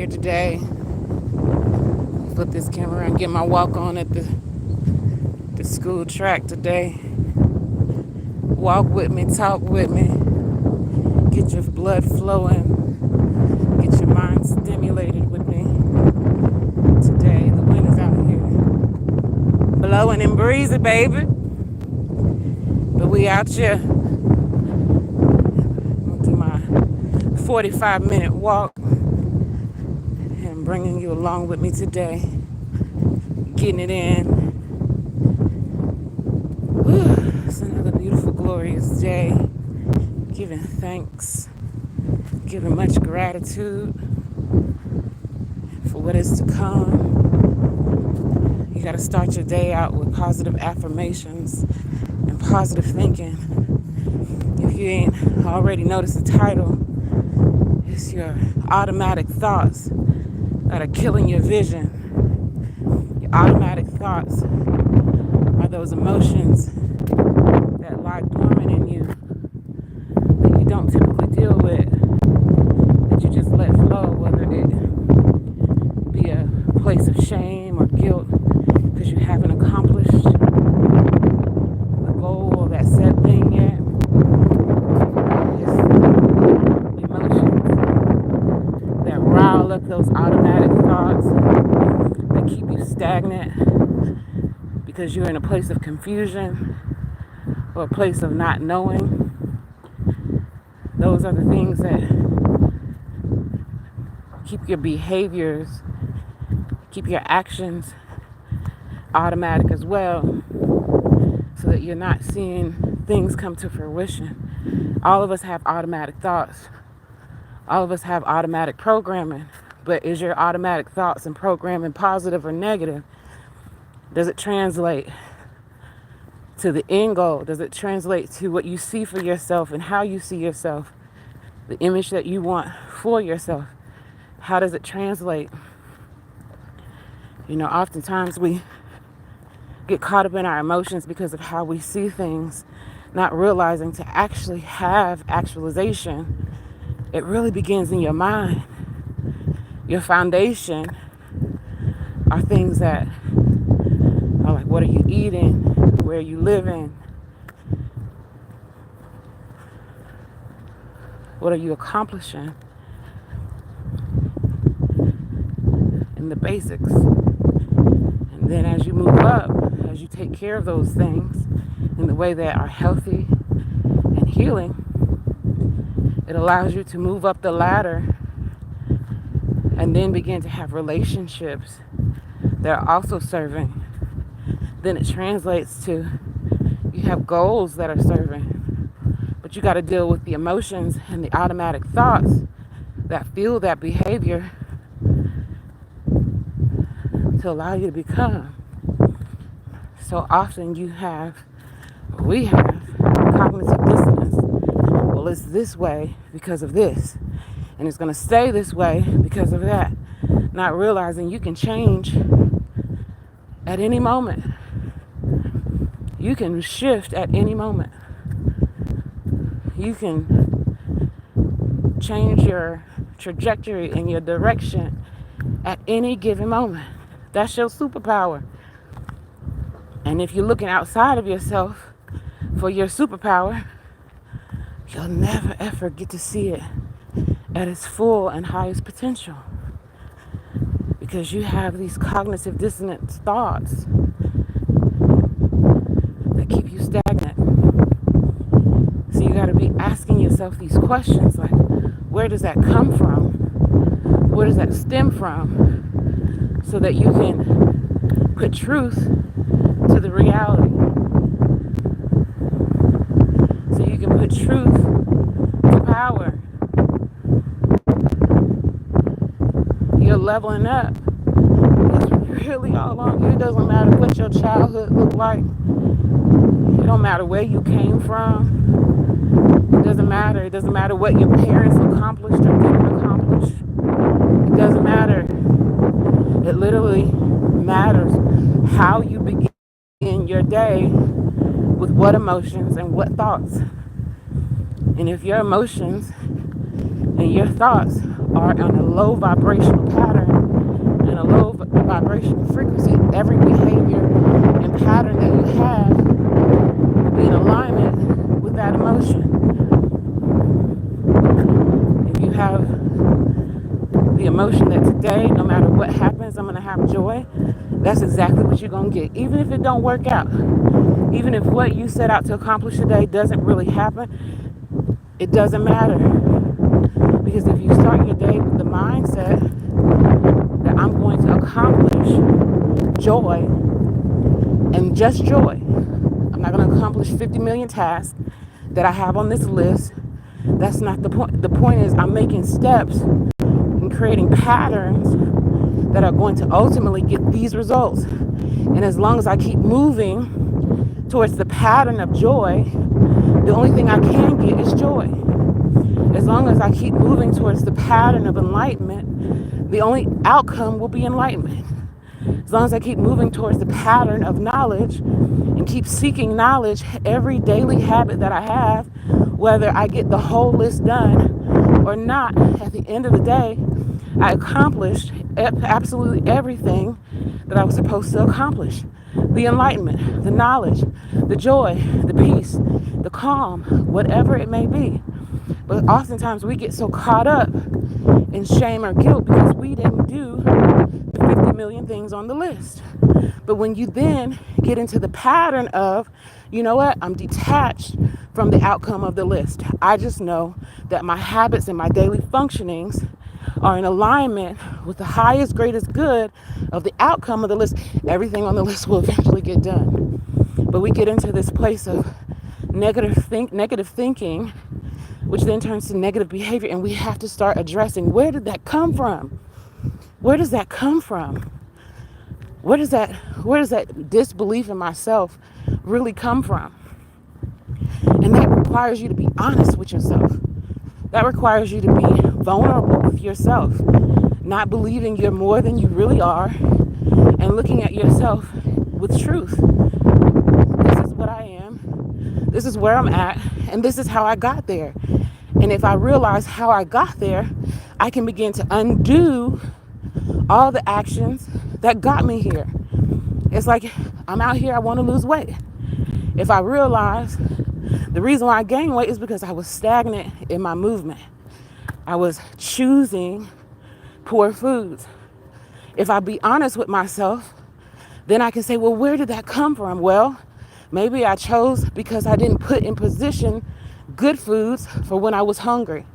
here today. Put this camera and get my walk on at the school track today. Walk with me, talk with me, get your blood flowing, get your mind stimulated with me. Today, the wind is out here, blowing and breezy, baby. But we out here. I'll do my 45-minute walk and bringing you along with me today, getting it in. Whew, it's another beautiful, glorious day. Giving thanks, giving much gratitude for what is to come. You got to start your day out with positive affirmations and positive thinking. If you ain't already noticed the title, it's your automatic thoughts that are killing your vision. Your automatic thoughts are those emotions that lie dormant in you that you don't typically deal with, that you just let flow, whether it be a place of shame or guilt because you haven't accomplished the goal or that said thing yet. It's emotions that rile up those automatic thoughts that keep you stagnant because you're in a place of confusion or a place of not knowing. Those are the things that keep your behaviors, keep your actions automatic as well, so that you're not seeing things come to fruition. All of us have automatic thoughts. All of us have automatic programming. But is your automatic thoughts and programming positive or negative? Does it translate to the end goal? Does it translate to what you see for yourself and how you see yourself? The image that you want for yourself. How does it translate? You know, oftentimes we get caught up in our emotions because of how we see things, not realizing to actually have actualization, it really begins in your mind. Your foundation are things that are like, what are you eating? Where are you living? What are you accomplishing? In the basics. And then as you move up, as you take care of those things in the way that are healthy and healing, it allows you to move up the ladder and then begin to have relationships that are also serving. Then it translates to you have goals that are serving. But you got to deal with the emotions and the automatic thoughts that fuel that behavior to allow you to become. So often we have cognitive dissonance. Well, it's this way because of this, and it's going to stay this way because of that. Not realizing you can change at any moment. You can shift at any moment. You can change your trajectory and your direction at any given moment. That's your superpower. And if you're looking outside of yourself for your superpower, you'll never ever get to see it at its full and highest potential. Because you have these cognitive dissonant thoughts that keep you stagnant. So you got to be asking yourself these questions like, where does that come from? Where does that stem from? So that you can put truth to the reality. So you can put truth to power. You're leveling up. It's really all on you. It doesn't matter what your childhood looked like. It don't matter where you came from. It doesn't matter. It doesn't matter what your parents accomplished or didn't accomplish. It doesn't matter. It literally matters how you begin your day with what emotions and what thoughts. And if your emotions and your thoughts are on a low vibrational pattern and a low vibrational frequency, every behavior and pattern that you have will be in alignment with that emotion. If you have the emotion that today, no matter what happens, I'm going to have joy, that's exactly what you're going to get. Even if it don't work out, even if what you set out to accomplish today doesn't really happen, it doesn't matter. Because if you start your day with the mindset that I'm going to accomplish joy and just joy, I'm not going to accomplish 50 million tasks that I have on this list. That's not the point. The point is I'm making steps and creating patterns that are going to ultimately get these results. And as long as I keep moving towards the pattern of joy, the only thing I can get is joy. As long as I keep moving towards the pattern of enlightenment, the only outcome will be enlightenment. As long as I keep moving towards the pattern of knowledge and keep seeking knowledge, every daily habit that I have, whether I get the whole list done or not, at the end of the day, I accomplished absolutely everything that I was supposed to accomplish. The enlightenment, the knowledge, the joy, the peace, the calm, whatever it may be. But oftentimes we get so caught up in shame or guilt because we didn't do the 50 million things on the list. But when you then get into the pattern of, you know what, I'm detached from the outcome of the list. I just know that my habits and my daily functionings are in alignment with the highest, greatest good of the outcome of the list. Everything on the list will eventually get done. But we get into this place of negative thinking, which then turns to negative behavior, and we have to start addressing, where did that come from? Where does that come from? Where does that disbelief in myself really come from? And that requires you to be honest with yourself. That requires you to be vulnerable with yourself, not believing you're more than you really are, and looking at yourself with truth. This is what I am. This is where I'm at, and this is how I got there. And if I realize how I got there, I can begin to undo all the actions that got me here. It's like I'm out here, I want to lose weight. If I realize the reason why I gained weight is because I was stagnant in my movement. I was choosing poor foods. If I be honest with myself, then I can say, well, where did that come from? Well, maybe I chose because I didn't put in position good foods for when I was hungry.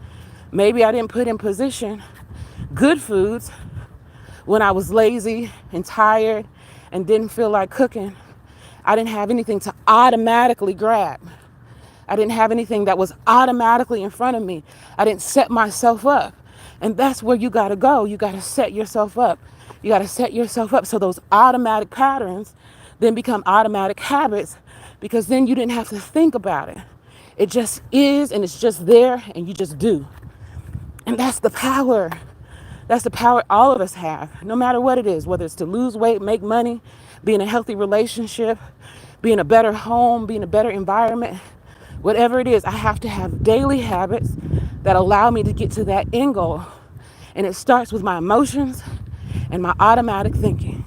Maybe I didn't put in position good foods when I was lazy and tired and didn't feel like cooking. I didn't have anything to automatically grab. I didn't have anything that was automatically in front of me. I didn't set myself up. And that's where you got to go. You got to set yourself up. You got to set yourself up so those automatic patterns then become automatic habits, because then you didn't have to think about it. It just is, and it's just there, and you just do. And that's the power. That's the power all of us have, no matter what it is, whether it's to lose weight, make money, be in a healthy relationship, be in a better home, be in a better environment. Whatever it is, I have to have daily habits that allow me to get to that end goal. And it starts with my emotions and my automatic thinking.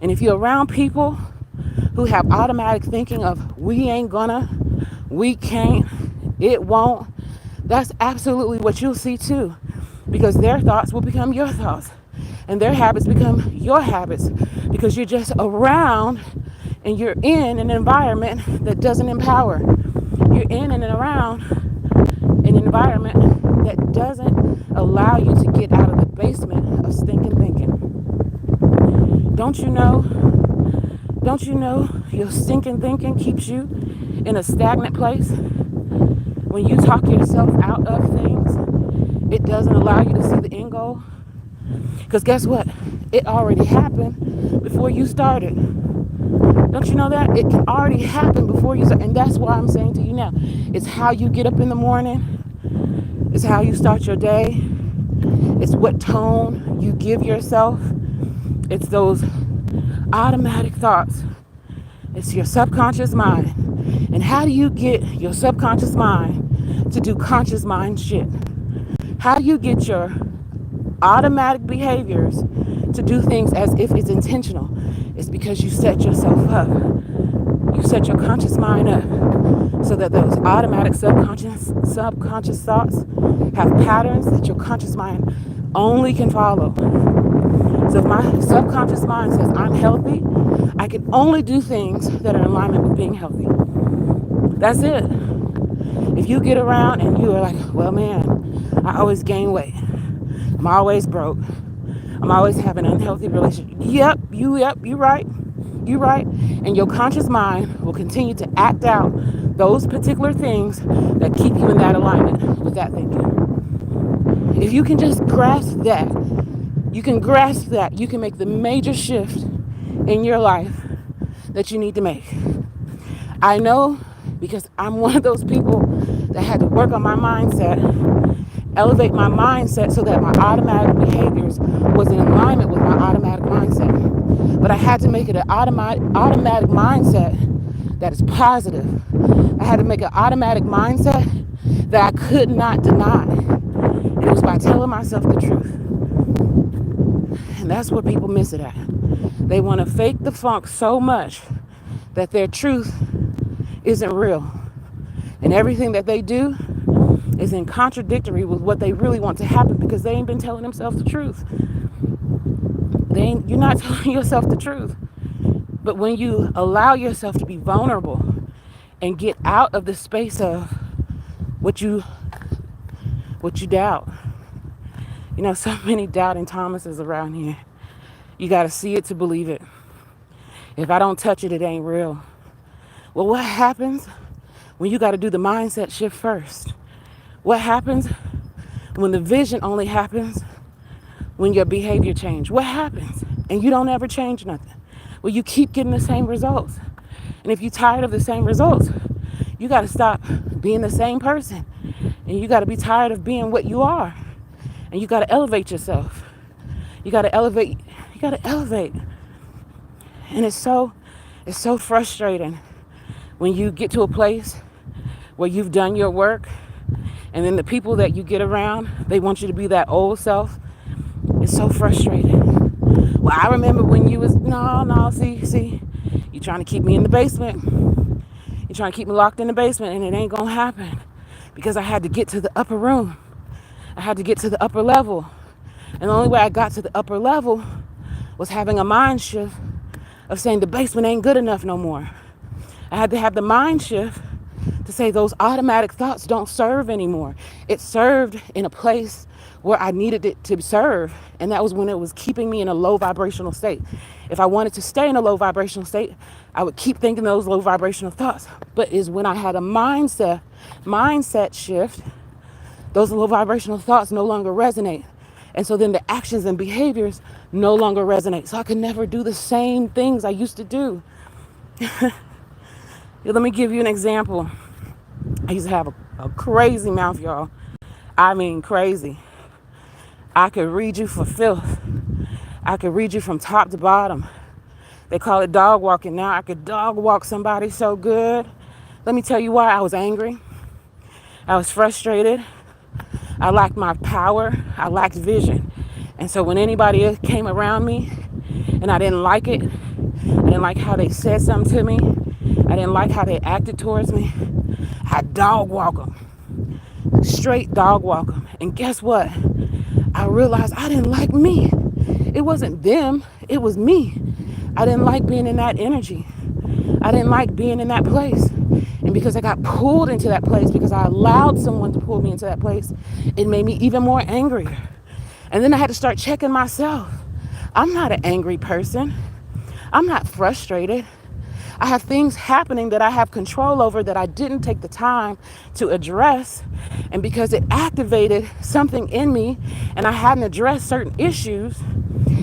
And if you're around people who have automatic thinking of we ain't gonna, we can't, it won't, that's absolutely what you'll see too. Because their thoughts will become your thoughts. And their habits become your habits. Because you're just around and you're in an environment that doesn't empower. You're in and around an environment that doesn't allow you to get out of the basement of stinking thinking. Don't you know your stinking thinking keeps you in a stagnant place? When you talk yourself out of things, it doesn't allow you to see the end goal. Because guess what? It already happened before you started. Don't you know that? It can already happen before you start. And that's why I'm saying to you now, it's how you get up in the morning. It's how you start your day. It's what tone you give yourself. It's those automatic thoughts. It's your subconscious mind. And how do you get your subconscious mind to do conscious mind shit? How do you get your automatic behaviors to do things as if it's intentional, it's because you set yourself up. You set your conscious mind up so that those automatic subconscious thoughts have patterns that your conscious mind only can follow. So if my subconscious mind says I'm healthy, I can only do things that are in alignment with being healthy. That's it. If you get around and you are like, well, man, I always gain weight. I'm always broke. I'm always having an unhealthy relationship. Yep, you're right. You're right. And your conscious mind will continue to act out those particular things that keep you in that alignment with that thinking. If you can just grasp that, you can make the major shift in your life that you need to make. I know because I'm one of those people that had to work on my mindset, elevate my mindset so that my automatic behaviors was in alignment with my automatic mindset. But I had to make it an automatic mindset that is positive. I had to make an automatic mindset that I could not deny. And it was by telling myself the truth. And that's where people miss it at. They want to fake the funk so much that their truth isn't real. And everything that they do is in contradictory with what they really want to happen because they ain't been telling themselves the truth. You're not telling yourself the truth. But when you allow yourself to be vulnerable and get out of the space of what you doubt. You know, so many doubting Thomases around here. You got to see it to believe it. If I don't touch it, it ain't real. Well, what happens when you got to do the mindset shift first? What happens when the vision only happens when your behavior changes? What happens? And you don't ever change nothing. Well, you keep getting the same results. And if you're tired of the same results, you got to stop being the same person. And you got to be tired of being what you are. And you got to elevate yourself. You got to elevate. You got to elevate. And it's so frustrating when you get to a place where you've done your work and then the people that you get around, they want you to be that old self. It's so frustrating. Well, I remember when you was, see, you're trying to keep me in the basement. You're trying to keep me locked in the basement, and it ain't gonna happen because I had to get to the upper room. I had to get to the upper level. And the only way I got to the upper level was having a mind shift of saying the basement ain't good enough no more. I had to have the mind shift to say those automatic thoughts don't serve anymore. It served in a place where I needed it to serve, and that was when it was keeping me in a low vibrational state. If I wanted to stay in a low vibrational state, I would keep thinking those low vibrational thoughts. But is when I had a mindset shift, those low vibrational thoughts no longer resonate. And so then the actions and behaviors no longer resonate. So I could never do the same things I used to do. Let me give you an example. I used to have a crazy mouth, y'all. I mean, crazy. I could read you for filth. I could read you from top to bottom. They call it dog walking now. I could dog walk somebody so good. Let me tell you why. I was angry. I was frustrated. I lacked my power. I lacked vision. And so when anybody else came around me and I didn't like it, I didn't like how they said something to me, I didn't like how they acted towards me, I dog walk them. Straight dog walk them. And guess what? I realized I didn't like me. It wasn't them. It was me. I didn't like being in that energy. I didn't like being in that place. And because I got pulled into that place, because I allowed someone to pull me into that place, it made me even more angrier. And then I had to start checking myself. I'm not an angry person. I'm not frustrated. I have things happening that I have control over that I didn't take the time to address. And because it activated something in me and I hadn't addressed certain issues,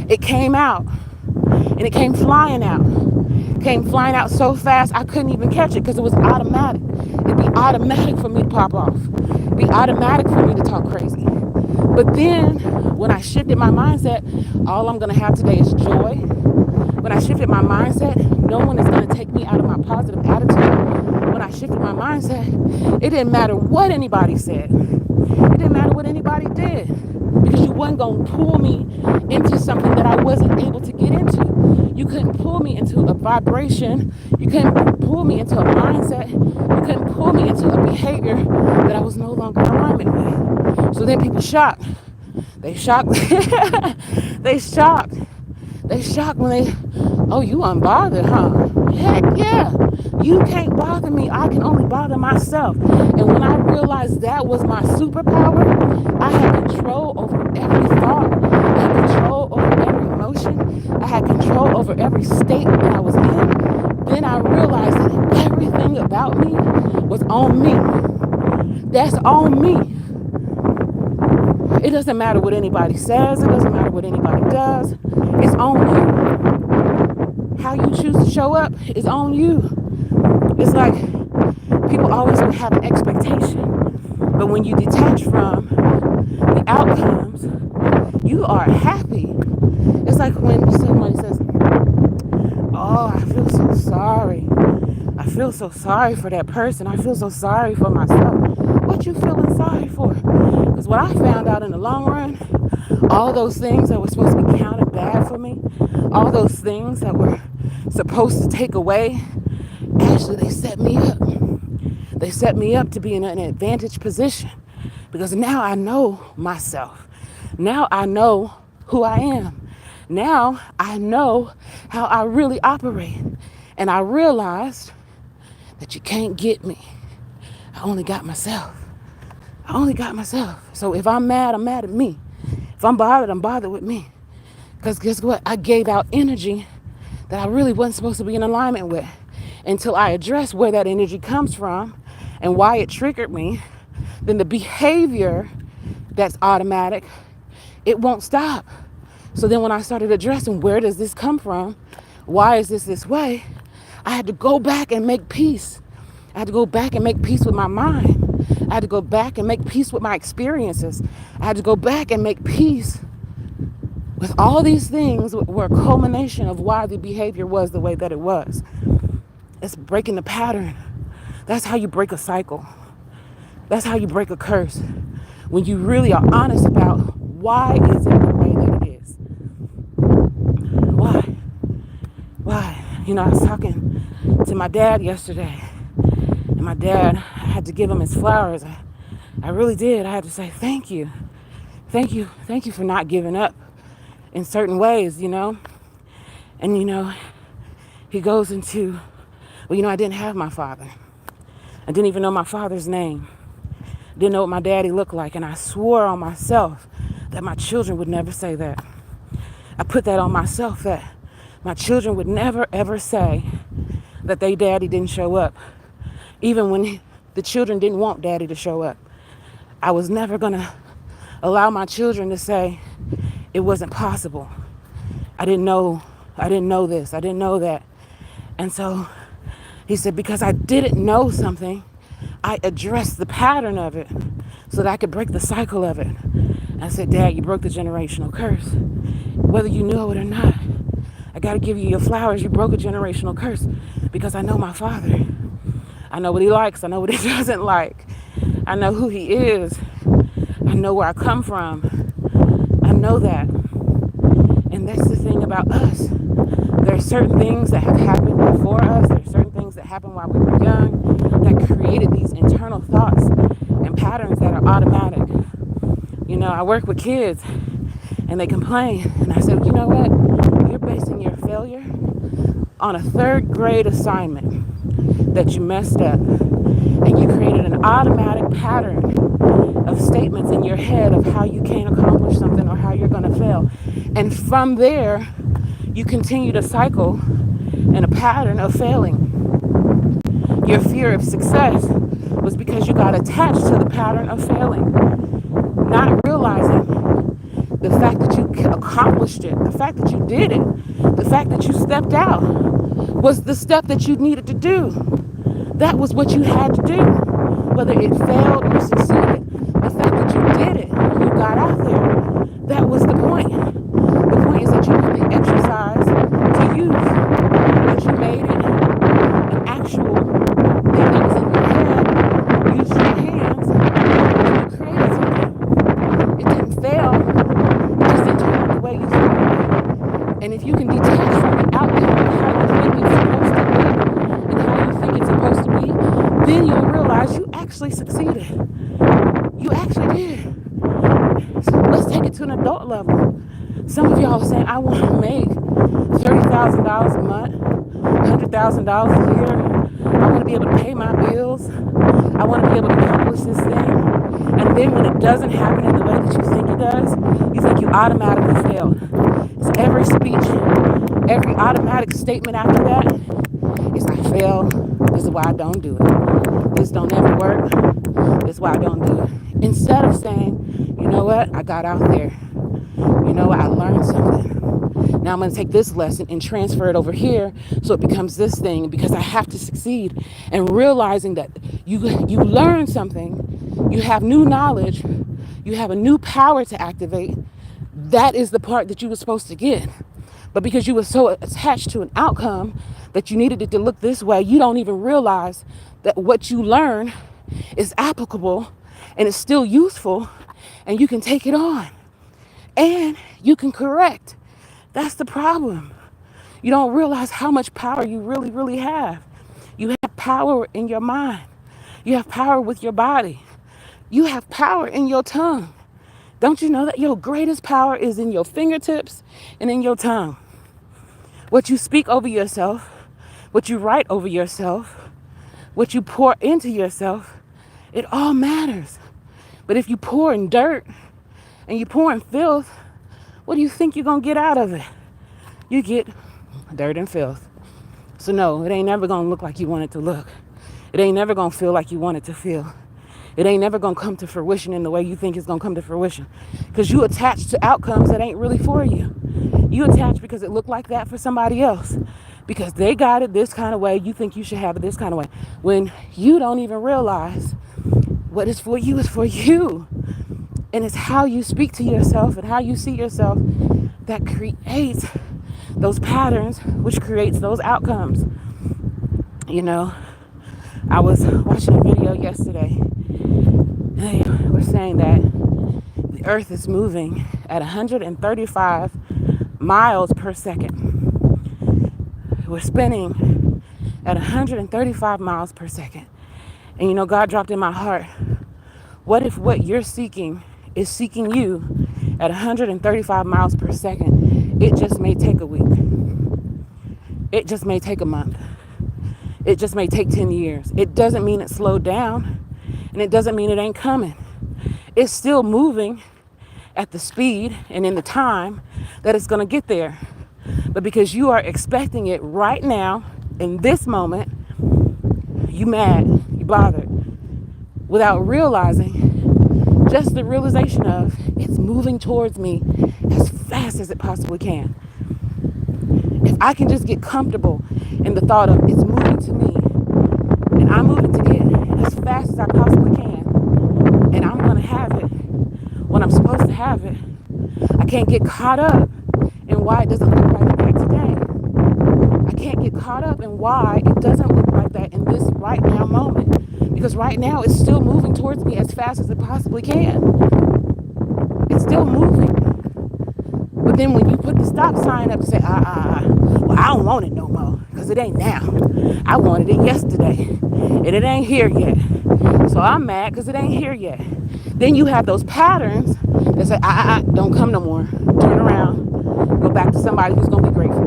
it came out. And it came flying out. It came flying out so fast I couldn't even catch it because it was automatic. It'd be automatic for me to pop off. It'd be automatic for me to talk crazy. But then when I shifted my mindset, all I'm going to have today is joy. When I shifted my mindset, no one is going to take me out of my positive attitude. When I shifted my mindset, it didn't matter what anybody said. It didn't matter what anybody did, because you wasn't going to pull me into something that I wasn't able to get into. You couldn't pull me into a vibration. You couldn't pull me into a mindset. You couldn't pull me into a behavior that I was no longer in alignment with. So then people shocked. They shocked. they shocked. They shocked when they, oh, you unbothered, huh? Heck yeah. You can't bother me. I can only bother myself. And when I realized that was my superpower, I had control over every thought. I had control over every emotion. I had control over every state that I was in. Then I realized that everything about me was on me. That's on me. It doesn't matter what anybody says. It doesn't matter what anybody does. It's on you. How you choose to show up is on you. It's like people always have an expectation. But when you detach from the outcomes, you are happy. It's like when somebody says, oh, I feel so sorry. I feel so sorry for that person. I feel so sorry for myself. What you feeling sorry for? Because what I found out in the long run, all those things that were supposed to be counted bad for me, all those things that were supposed to take away, actually they set me up. They set me up to be in an advantage position, because now I know myself. Now I know who I am. Now I know how I really operate. And I realized that you can't get me. I only got myself. I only got myself. So if I'm mad, I'm mad at me. If I'm bothered with me. Because guess what? I gave out energy that I really wasn't supposed to be in alignment with. Until I address where that energy comes from and why it triggered me, then the behavior that's automatic, it won't stop. So then when I started addressing where does this come from, why is this way, I had to go back and make peace. I had to go back and make peace with my mind. I had to go back and make peace with my experiences. I had to go back and make peace with all these things were a culmination of why the behavior was the way that it was. It's breaking the pattern. That's how you break a cycle. That's how you break a curse. When you really are honest about why is it the way that it is. Why? Why? You know, I was talking to my dad yesterday. And my dad, I had to give him his flowers. I really did. I had to say thank you. Thank you. Thank you for not giving up in certain ways, you know. And, you know, he goes into, well, you know, I didn't have my father. I didn't even know my father's name. Didn't know what my daddy looked like. And I swore on myself that my children would never say that. I put that on myself, that my children would never, ever say that they daddy didn't show up. Even when the children didn't want daddy to show up. I was never going to allow my children to say it wasn't possible. I didn't know this. I didn't know that. And so he said, because I didn't know something, I addressed the pattern of it so that I could break the cycle of it. And I said, Dad, you broke the generational curse. Whether you knew it or not, I got to give you your flowers. You broke a generational curse because I know my father. I know what he likes. I know what he doesn't like. I know who he is. I know where I come from. I know that. And that's the thing about us. There are certain things that have happened before us. There are certain things that happened while we were young that created these internal thoughts and patterns that are automatic. You know, I work with kids and they complain. And I said, you know what? You're basing your failure on a third grade assignment that you messed up, and you created an automatic pattern of statements in your head of how you can't accomplish something or how you're going to fail. And from there, you continue to cycle in a pattern of failing. Your fear of success was because you got attached to the pattern of failing, not realizing the fact that you accomplished it, the fact that you did it, the fact that you stepped out was the step that you needed to do. That was what you had to do. Whether it failed or succeeded, the fact that you did it, you got out there, that was the point. The point is that you put the exercise to use, that you made it an actual thing that was in your head, used your hands, and you created actually succeeded. You actually did. So let's take it to an adult level. Some of y'all are saying, I want to make $30,000 a month, $100,000 a year. I want to be able to pay my bills. I want to be able to accomplish this thing. And then when it doesn't happen in the way that you think it does, you think you automatically failed. So every speech, every automatic statement after that is, I fail. This is why I don't do it. This don't ever work. This is why I don't do it. Instead of saying, you know what, I got out there. You know what, I learned something. Now I'm going to take this lesson and transfer it over here so it becomes this thing because I have to succeed. And realizing that you learn something, you have new knowledge, you have a new power to activate. That is the part that you were supposed to get. But because you were so attached to an outcome that you needed it to look this way, you don't even realize that what you learn is applicable and it's still useful and you can take it on and you can correct. That's the problem. You don't realize how much power you really, really have. You have power in your mind. You have power with your body. You have power in your tongue. Don't you know that your greatest power is in your fingertips and in your tongue? What you speak over yourself, what you write over yourself, what you pour into yourself, it all matters. But if you pour in dirt and you pour in filth, what do you think you're going to get out of it? You get dirt and filth. So no, it ain't never going to look like you want it to look. It ain't never going to feel like you want it to feel. It ain't never going to come to fruition in the way you think it's going to come to fruition. Because you attach to outcomes that ain't really for you. You attach because it looked like that for somebody else. Because they got it this kind of way, you think you should have it this kind of way. When you don't even realize what is for you is for you. And it's how you speak to yourself and how you see yourself that creates those patterns, which creates those outcomes. You know, I was watching a video yesterday. They were saying that the earth is moving at 135 miles per second. We're spinning at 135 miles per second. And you know, God dropped in my heart, what if what you're seeking is seeking you at 135 miles per second? It just may take a week. It just may take a month. It just may take 10 years. It doesn't mean it slowed down, and it doesn't mean it ain't coming. It's still moving at the speed and in the time that it's going to get there. But because you are expecting it right now, in this moment, you mad, you bothered, without realizing just the realization of it's moving towards me as fast as it possibly can. If I can just get comfortable in the thought of it's moving to me and I'm moving to it as fast as I possibly can, and I'm going to have it when I'm supposed to have it, I can't get caught up in why it doesn't look like that today. I can't get caught up in why it doesn't look like that in this right now moment. Because right now it's still moving towards me as fast as it possibly can. It's still moving. But then when you put the stop sign up and say, well, I don't want it no more because it ain't now. I wanted it yesterday and it ain't here yet. So I'm mad because it ain't here yet. Then you have those patterns that say, don't come no more. Turn around. Go back to somebody who's going to be grateful.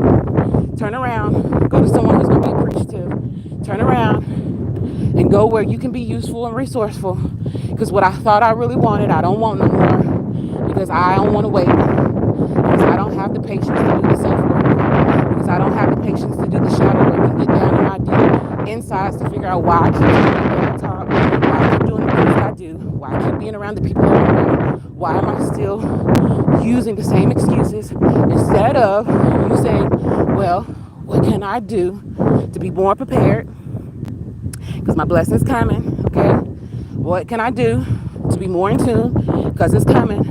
Turn around. Go to someone who's going to be appreciative. Turn around and go where you can be useful and resourceful. Because what I thought I really wanted, I don't want no more. Because I don't want to wait. Because I don't have the patience to do the self-work. Because I don't have the patience to do the shadow work and get down in my deep insides to figure out why I keep doing the talk, why I keep doing the things I do, why I keep being around the people I'm around, why am I still using the same excuses instead of you saying, well, what can I do to be more prepared? Because my blessing's coming, okay? What can I do to be more in tune? Because it's coming.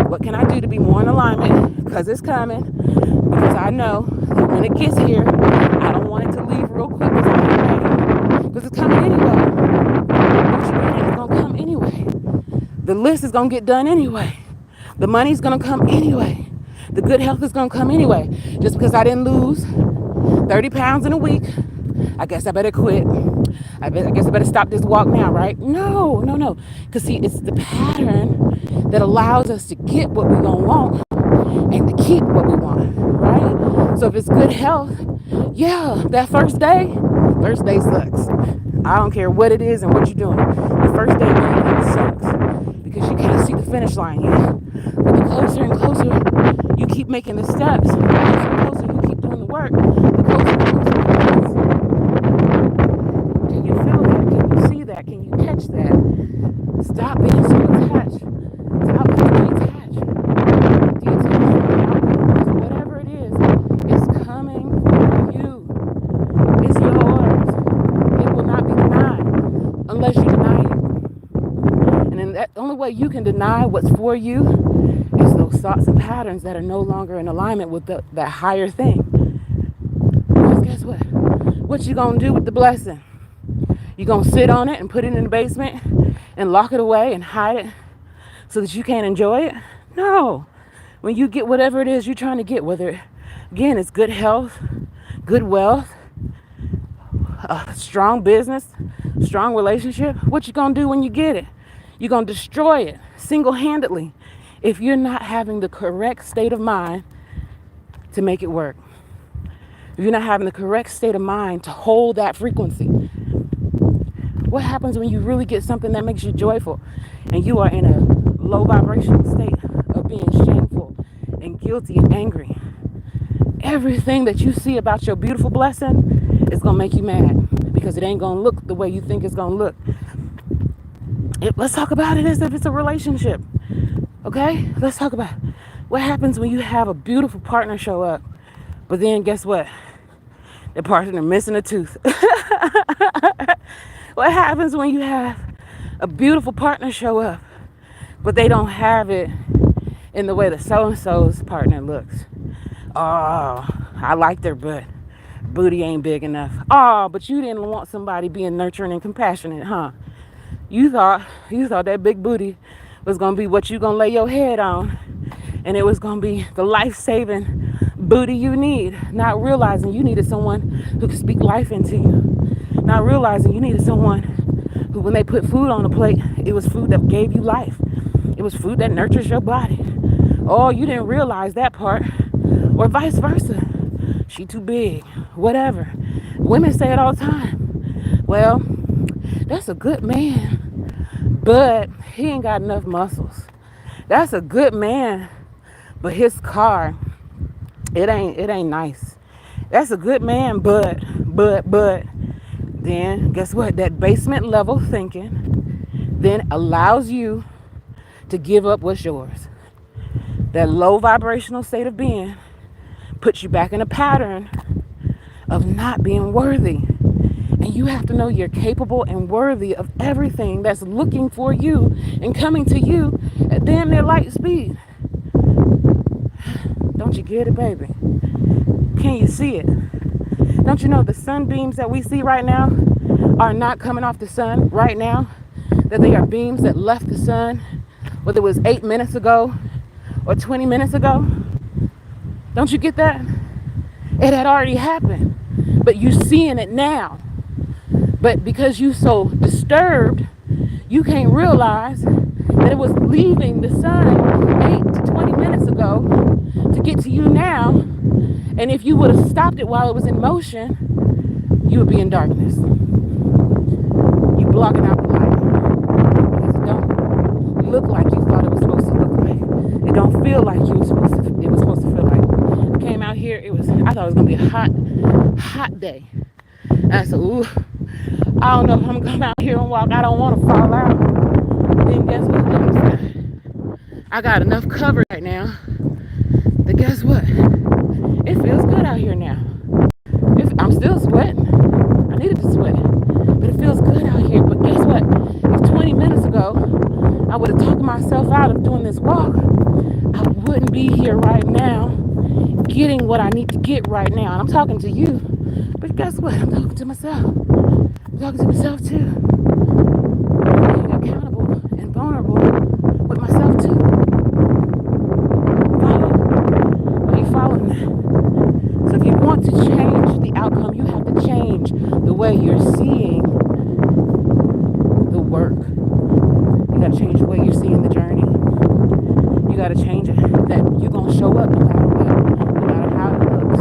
What can I do to be more in alignment? Because it's coming. Because I know that when it gets here, I don't want it to leave real quick because I'm not ready. Because it's coming anyway. Don't you get it? It's going to come anyway. The list is going to get done anyway. The money's going to come anyway. The good health is going to come anyway. Just because I didn't lose 30 pounds in a week, I guess I better quit. I guess I better stop this walk now, right? No, no, no. Because see, it's the pattern that allows us to get what we're going to want and to keep what we want, right? So if it's good health, yeah, that first day sucks. I don't care what it is and what you're doing. The first day really sucks because you can't see the finish line yet. But the closer and closer you keep making the steps, the closer and closer you keep doing the work, the closer and closer it gets. Can you feel that? Can you see that? Can you catch that? Stop being so attached to outcomes. Detach from the outcomes. Whatever it is, it's coming for you. It's yours. It will not be denied unless you deny it. And then the only way you can deny what's for you is those thoughts and patterns that are no longer in alignment with that higher thing. Because guess what? What you gonna do with the blessing? You gonna sit on it and put it in the basement and lock it away and hide it so that you can't enjoy it? No. When you get whatever it is you're trying to get, whether, again, it's good health, good wealth, a strong business, strong relationship, what you gonna do when you get it? You're gonna destroy it single-handedly if you're not having the correct state of mind to make it work. If you're not having the correct state of mind to hold that frequency. What happens when you really get something that makes you joyful and you are in a low vibrational state of being shameful and guilty and angry? Everything that you see about your beautiful blessing is going to make you mad because it ain't going to look the way you think it's going to look. Let's talk about it as if it's a relationship. Okay? Let's talk about what happens when you have a beautiful partner show up, but then guess what? The partner missing a tooth. What happens when you have a beautiful partner show up, but they don't have it in the way that so-and-so's partner looks? Oh, I liked her, but booty ain't big enough. Oh, but you didn't want somebody being nurturing and compassionate, huh? You thought that big booty was going to be what you going to lay your head on, and it was going to be the life-saving booty you need, not realizing you needed someone who could speak life into you. Not realizing you needed someone who, when they put food on the plate, it was food that gave you life. It was food that nurtures your body. Oh, you didn't realize that part. Or vice versa. She too big. Whatever. Women say it all the time. Well, that's a good man, but he ain't got enough muscles. That's a good man, but his car, it ain't nice. That's a good man, but. Then guess what? That basement level thinking then allows you to give up what's yours. That low vibrational state of being puts you back in a pattern of not being worthy. And you have to know you're capable and worthy of everything that's looking for you and coming to you at damn near light speed. Don't you get it, baby? Can you see it? Don't you know the sunbeams that we see right now are not coming off the sun right now? That they are beams that left the sun, whether it was 8 minutes ago or 20 minutes ago? Don't you get that? It had already happened, but you're seeing it now. But because you're so disturbed, you can't realize that it was leaving the sun 8 to 20 minutes ago to get to you now. And if you would have stopped it while it was in motion, you would be in darkness. You blocking out the light because it don't look like you thought it was supposed to look like. It don't feel like it was supposed to feel like. I came out here, I thought it was gonna be a hot day. And I said, ooh, I don't know if I'm gonna come out here and walk. I don't want to fall out. Then guess what? I got enough cover right now. But guess what? It feels good out here now. I'm still sweating. I needed to sweat. But it feels good out here. But guess what? If 20 minutes ago I would have talked myself out of doing this walk, I wouldn't be here right now getting what I need to get right now. And I'm talking to you. But guess what? I'm talking to myself. I'm talking to myself too. I'm being accountable and vulnerable with myself too. Are you following that? So if you want to change the outcome, you have to change the way you're seeing change the way you're seeing the journey. You got to change it. That you're going to show up no matter what. No matter how it looks.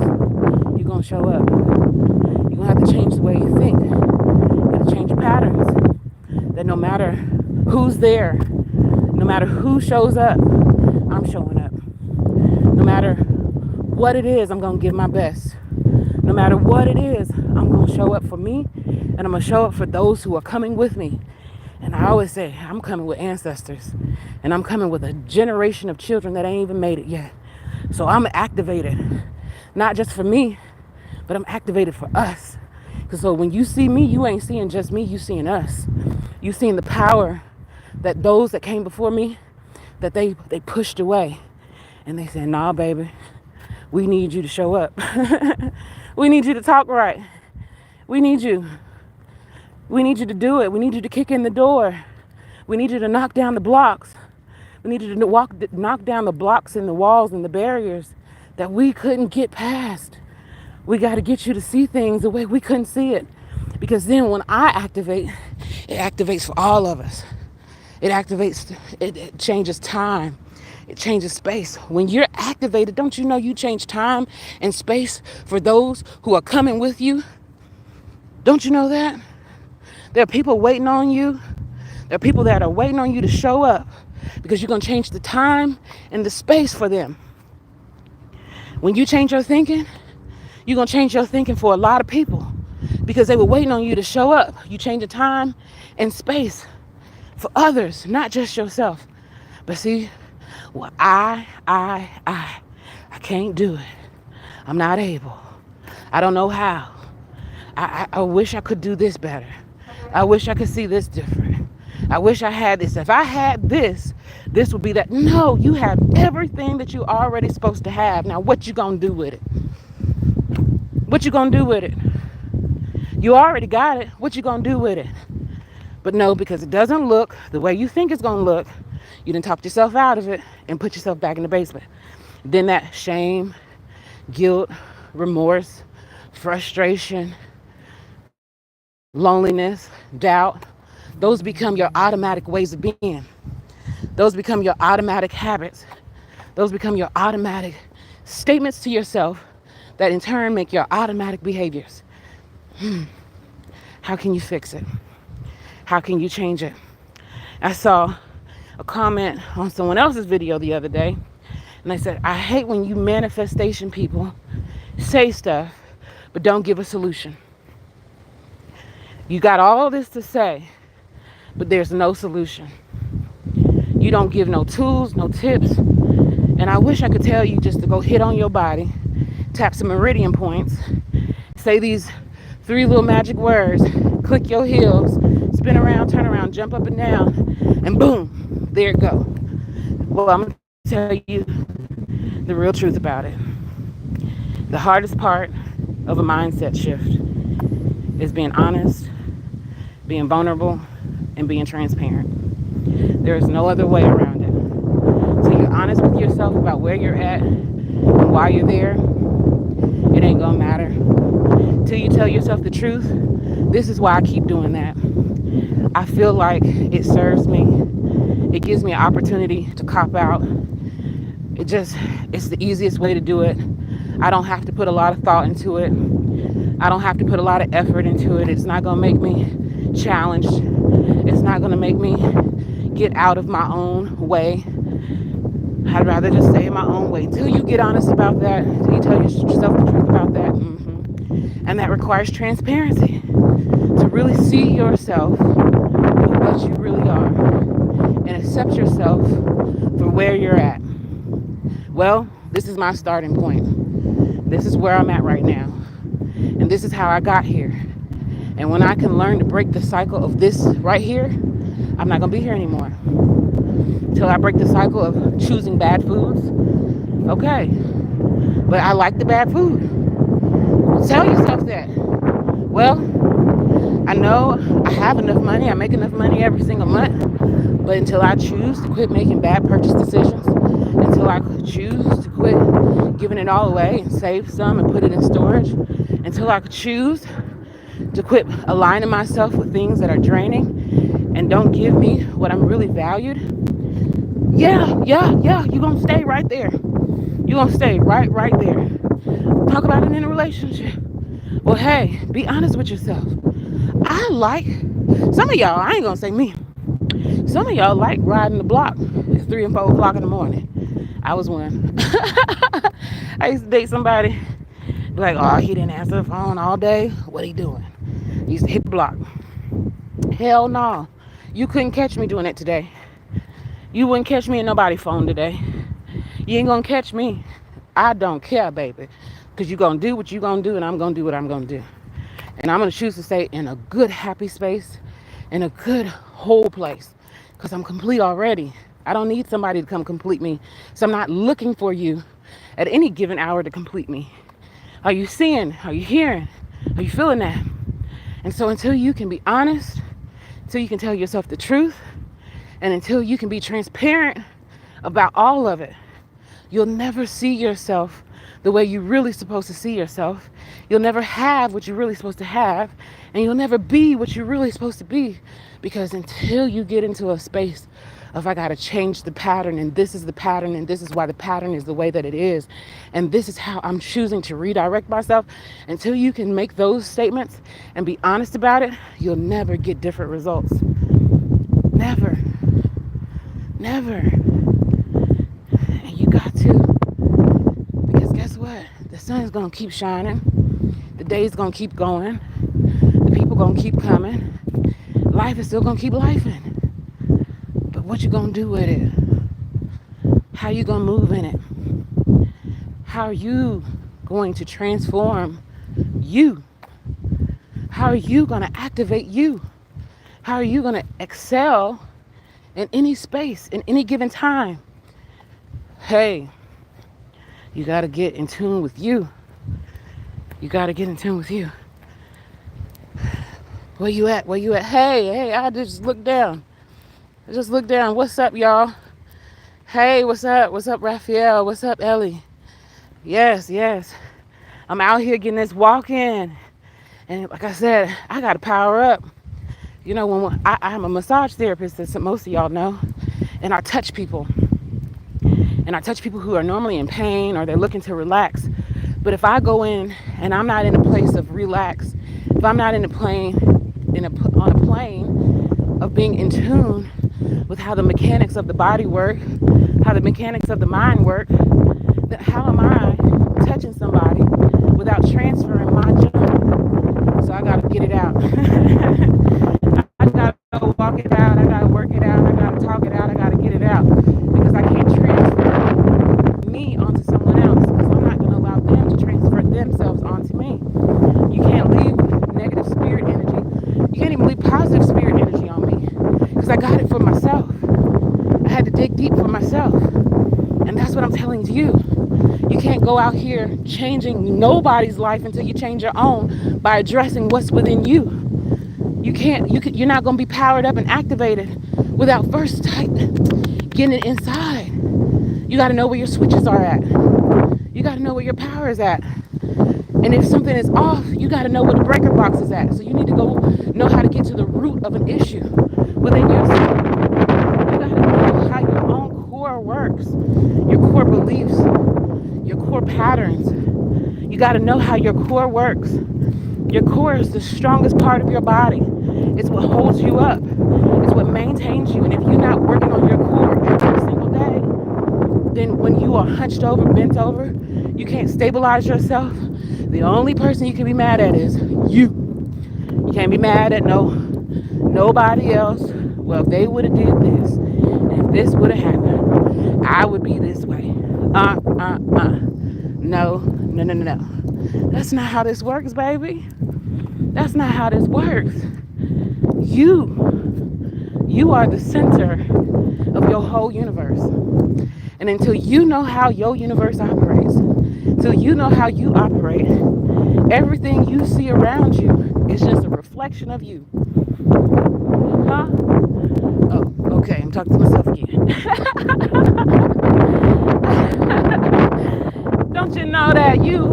You're going to show up. You're going to have to change the way you think. You got to change your patterns. That no matter who's there, no matter who shows up, I'm showing up. No matter what it is, I'm going to give my best. No matter what it is, I'm going to show up for me, and I'm going to show up for those who are coming with me. And I always say, I'm coming with ancestors, and I'm coming with a generation of children that ain't even made it yet. So I'm activated, not just for me, but I'm activated for us. Because so when you see me, you ain't seeing just me, you seeing us. You seeing the power that those that came before me, that they pushed away. And they said, nah, baby, we need you to show up. We need you to talk right. We need you. We need you to do it. We need you to kick in the door. We need you to knock down the blocks. We need you to knock down the blocks and the walls and the barriers that we couldn't get past. We got to get you to see things the way we couldn't see it. Because then when I activate, it activates for all of us. It changes time. It changes space. When you're activated, don't you know you change time and space for those who are coming with you? Don't you know that? There are people waiting on you. There are people that are waiting on you to show up because you're going to change the time and the space for them. When you change your thinking, you're going to change your thinking for a lot of people because they were waiting on you to show up. You change the time and space for others, not just yourself. But see, well, I can't do it. I'm not able. I don't know how. I wish I could do this better. I wish I could see this different. I wish I had this. If I had this, this would be that. No, you have everything that you already supposed to have. Now, what you gonna do with it? What you gonna do with it? You already got it. What you gonna do with it? But no, because it doesn't look the way you think it's gonna look, you done talked yourself out of it and put yourself back in the basement. Then that shame, guilt, remorse, frustration, loneliness, doubt, those become your automatic ways of being. Those become your automatic habits. Those become your automatic statements to yourself that in turn make your automatic behaviors. How can you fix it? How can you change it? I saw a comment on someone else's video the other day, and they said, I hate when you manifestation people say stuff, but don't give a solution. You got all this to say, but there's no solution. You don't give no tools, no tips. And I wish I could tell you just to go hit on your body, tap some meridian points, say these 3 little magic words, click your heels, spin around, turn around, jump up and down, and boom, there it go. Well, I'm going to tell you the real truth about it. The hardest part of a mindset shift is being honest, being vulnerable, and being transparent. There is no other way around it. So you're honest with yourself about where you're at and why you're there, it ain't gonna matter. Till you tell yourself the truth, this is why I keep doing that. I feel like it serves me. It gives me an opportunity to cop out. It's the easiest way to do it. I don't have to put a lot of thought into it. I don't have to put a lot of effort into it. It's not gonna make me challenged. It's not gonna make me get out of my own way. I'd rather just stay in my own way. Until you get honest about that, until you tell yourself the truth about that. And that requires transparency. To really see yourself for what you really are. And accept yourself for where you're at. Well, this is my starting point. This is where I'm at right now. And this is how I got here. And when I can learn to break the cycle of this right here, I'm not going to be here anymore. Until I break the cycle of choosing bad foods. Okay. But I like the bad food. Tell yourself that. Well, I know I have enough money. I make enough money every single month. But until I choose to quit making bad purchase decisions, until I choose to quit giving it all away and save some and put it in storage, until I choose to quit aligning myself with things that are draining and don't give me what I'm really valued, you're gonna stay right there. You're gonna stay right there. Talk about it in a relationship. Well, hey, be honest with yourself. I like some of y'all, I ain't gonna say me. Some of y'all like riding the block at 3 and 4 o'clock in the morning. I was one. I used to date somebody, be like, oh, he didn't answer the phone all day. What he doing? He used to hit the block. Hell no. You couldn't catch me doing it today. You wouldn't catch me in nobody's phone today. You ain't gonna catch me. I don't care, baby. Because you're gonna do what you're gonna do, and I'm gonna do what I'm gonna do. And I'm gonna choose to stay in a good, happy space, in a good, whole place. Because I'm complete already. I don't need somebody to come complete me. So I'm not looking for you at any given hour to complete me. Are you seeing? Are you hearing? Are you feeling that? And so until you can be honest, until you can tell yourself the truth, and until you can be transparent about all of it, you'll never see yourself the way you're really supposed to see yourself. You'll never have what you're really supposed to have, and you'll never be what you're really supposed to be. Because until you get into a space of, I gotta change the pattern, and this is the pattern, and this is why the pattern is the way that it is, and this is how I'm choosing to redirect myself, until you can make those statements and be honest about it, you'll never get different results. Never. Never. And you got to. Because guess what? The sun's gonna keep shining. The day's gonna keep going. The people gonna keep coming. Life is still gonna keep lifing. But what you gonna do with it? How you gonna move in it? How are you going to transform you? How are you gonna activate you? How are you gonna excel in any space, in any given time? Hey, you gotta get in tune with you. You gotta get in tune with you. Where you at? Where you at? Hey, I just looked down. What's up, y'all? Hey, what's up? What's up, Raphael? What's up, Ellie? Yes. I'm out here getting this walk in. And like I said, I gotta power up. You know, when I'm a massage therapist, as most of y'all know, and I touch people. And I touch people who are normally in pain or they're looking to relax. But if I go in and I'm not in a place of relax, if I'm not in a plane, on a plane of being in tune with how the mechanics of the body work, how the mechanics of the mind work, then how am I touching somebody without transferring my junk? So I gotta get it out. I gotta walk it out, I gotta work it out, I gotta talk it out, I gotta get it out. Because I can't transfer me onto someone else, because I'm not gonna allow them to transfer themselves onto me. You can't leave negative spirit energy. You can't even leave positive spirit energy on me. Because I got it for myself. I had to dig deep for myself. And that's what I'm telling you. You can't go out here changing nobody's life until you change your own by addressing what's within you. You're not going to be powered up and activated without first getting it inside. You got to know where your switches are at. You got to know where your power is at. And if something is off, you got to know where the breaker box is at. So you need to go know how to get to the root of an issue within yourself. You got to know how your own core works, your core beliefs, your core patterns. You got to know how your core works. Your core is the strongest part of your body. It's what holds you up. It's what maintains you. And if you're not working on your core every single day, then when you are hunched over, bent over, you can't stabilize yourself. The only person you can be mad at is you. You can't be mad at nobody else. Well, if they would have did this, and if this would have happened, I would be this way. No. That's not how this works, baby. That's not how this works. You are the center of your whole universe. And until you know how your universe operates, until you know how you operate, everything you see around you is just a reflection of you. Huh? Oh, okay, I'm talking to myself again. Don't you know that you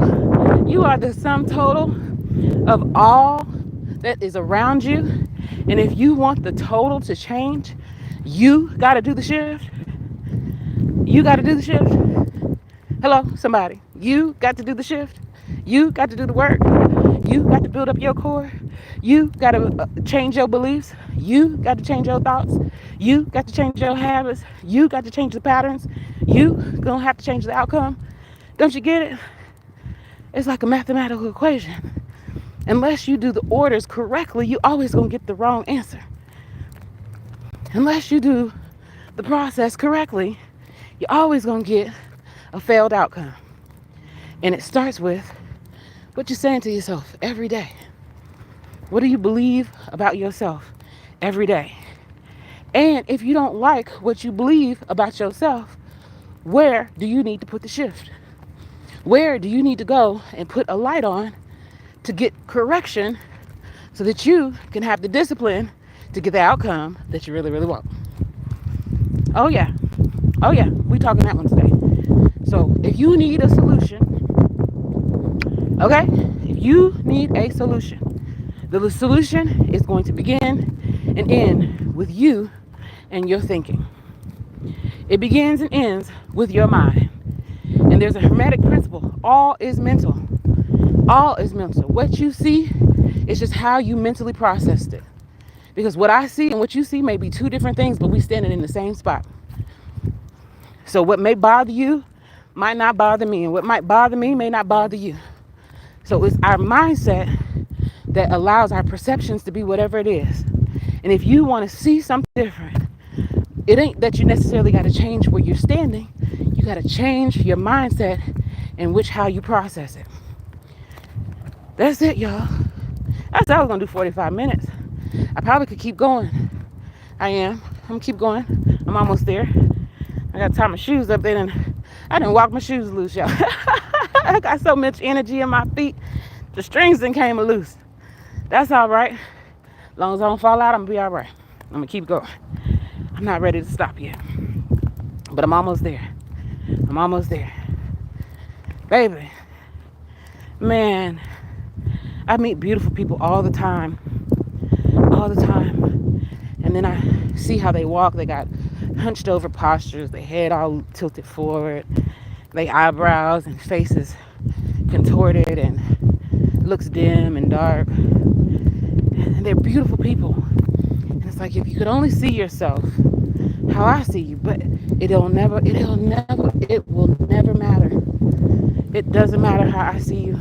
are the sum total of all that is around you And if you want the total to change, you got to do the shift. You got to do the shift. Hello, somebody. You got to do the shift. You got to do the work. You got to build up your core. You got to change your beliefs. You got to change your thoughts. You got to change your habits. You got to change the patterns. You gonna have to change the outcome. Don't you get it? It's like a mathematical equation. Unless you do the orders correctly, you always gonna get the wrong answer. Unless you do the process correctly, you're always gonna get a failed outcome. And it starts with what you're saying to yourself every day. What do you believe about yourself every day? And if you don't like what you believe about yourself, where do you need to put the shift? Where do you need to go and put a light on to get correction so that you can have the discipline to get the outcome that you really, really want? Oh, yeah. Oh, yeah. We talking that one today. So if you need a solution, okay? If you need a solution, the solution is going to begin and end with you and your thinking. It begins and ends with your mind. And there's a hermetic principle. All is mental. All is mental. What you see is just how you mentally processed it. Because what I see and what you see may be two different things, but we standing in the same spot. So what may bother you might not bother me, and what might bother me may not bother you. So it's our mindset that allows our perceptions to be whatever it is. And if you want to see something different, it ain't that you necessarily got to change where you're standing. You got to change your mindset in which how you process it. That's it, y'all. I said I was going to do 45 minutes. I probably could keep going. I am. I'm going to keep going. I'm almost there. I got to tie my shoes up there, and I didn't walk my shoes loose, y'all. I got so much energy in my feet. The strings then came loose. That's all right. As long as I don't fall out, I'm going to be all right. I'm going to keep going. I'm not ready to stop yet. But I'm almost there. I'm almost there. Baby, man, I meet beautiful people all the time. All the time. And then I see how they walk. They got hunched over postures. Their head all tilted forward. Their eyebrows and faces contorted and looks dim and dark. And they're beautiful people. And it's like if you could only see yourself how I see you, but it will never matter. It doesn't matter how I see you.